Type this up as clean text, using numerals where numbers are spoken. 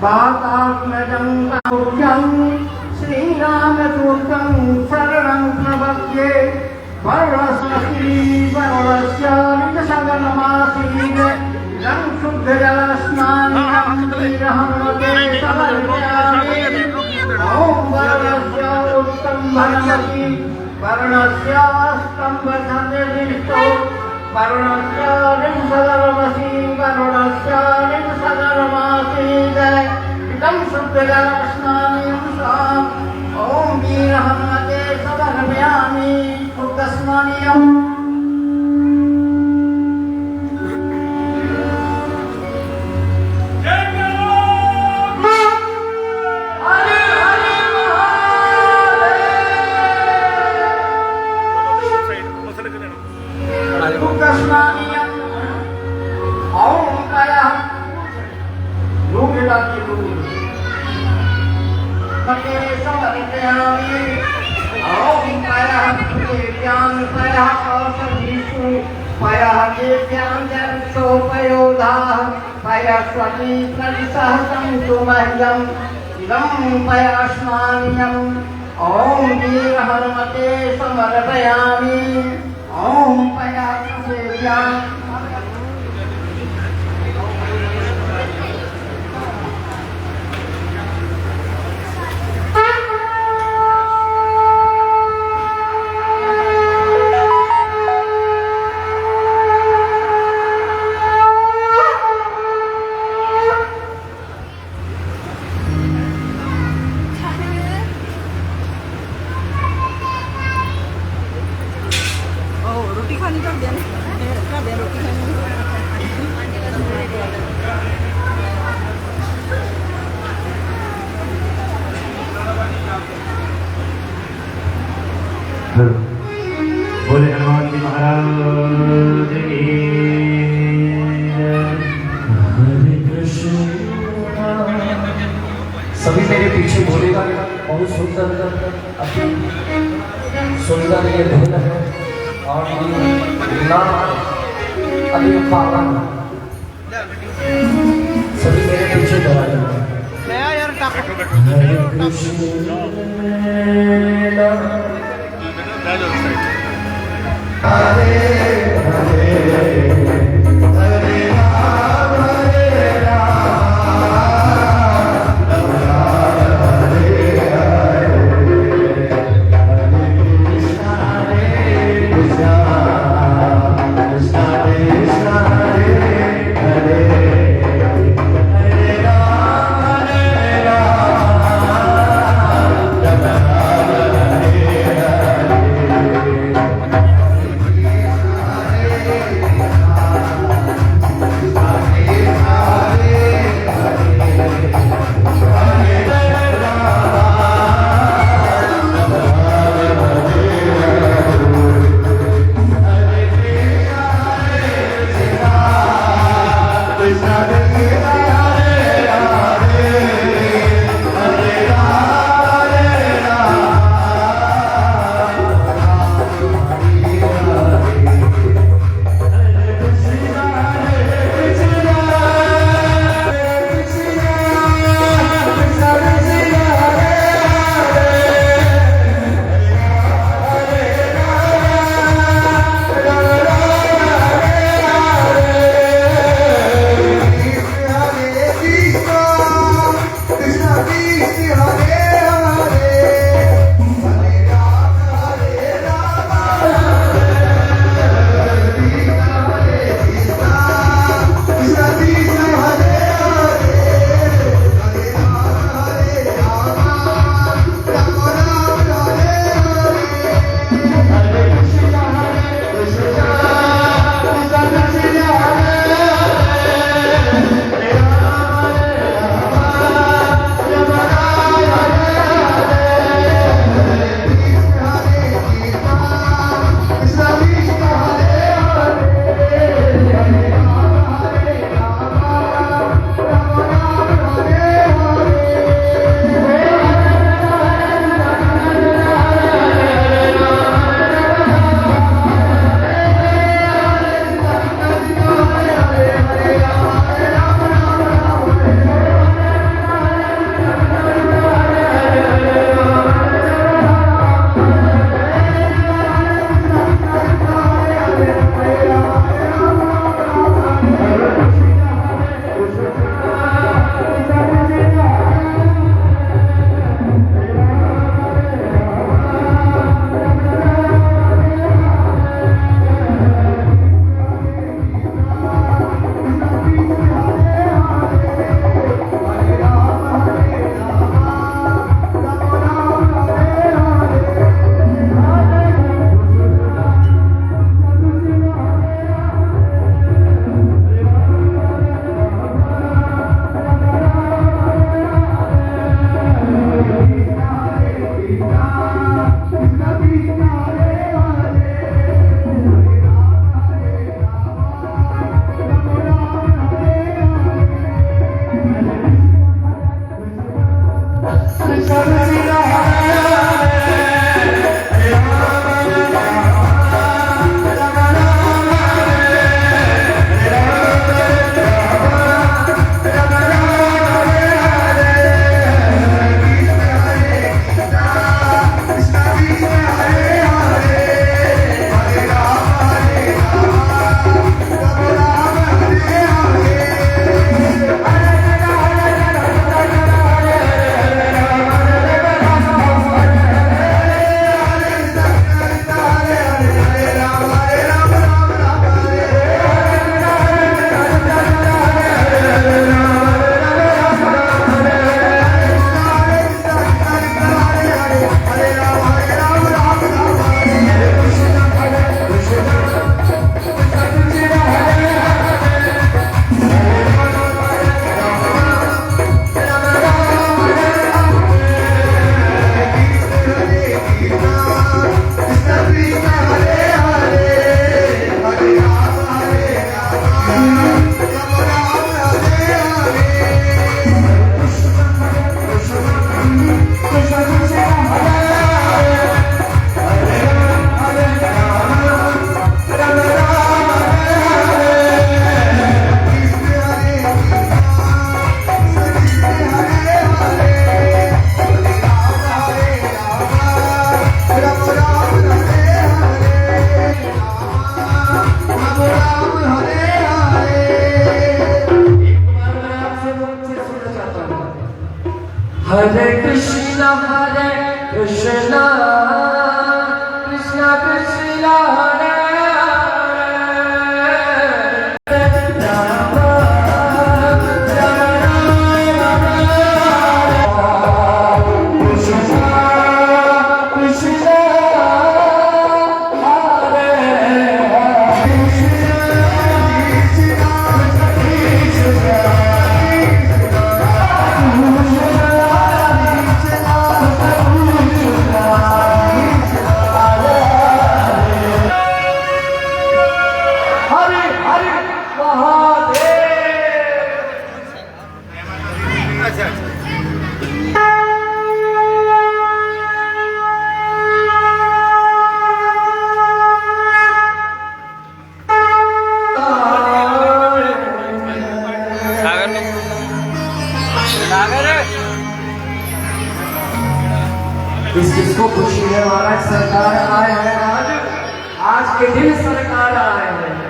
वातात्मजं काव्यं श्रीरामदूतं शरणं प्रपद्ये वरदस्मि वरदस्य निजसगनमासीद इदं शुद्धजलस्नानं वीरहनुमते समर्पयामि ॐ वरदस्य उत्तमभरमसि वरुणस्य स्तम्भसन्निधिष्ठो वरुणस्य निंसगरमसि वरुणस्य निंसगरमासीद इदं शुद्धजलस्नानं ॐ वीरहनुमते समर्पयामि शुद्धस्नानीयम् ॐ वीरहनुमते समर्पयामि ॐ पयासेव्यां बोले हनुमान जी महाराज की हरे कृष्ण। सभी मेरे पीछे बोलेगा बहुत सुंदर सुंदर ये धुन है और नाम अभी पावन सभी मेरे पीछे दोहराएंगे हरे कृष्ण हरे हरे हरे राम हरे राम राम हरे हरे हरे कृष्णा कृष्णा कृष्णा हरे हरे हरे राम राम हरे Hare Krishna, Krishna Krishna, Hare Hare, Rama Krishna Krishna, Hare इसको खुशी है महाराज, सरकार आए हैं आज के दिन सरकार आए हैं।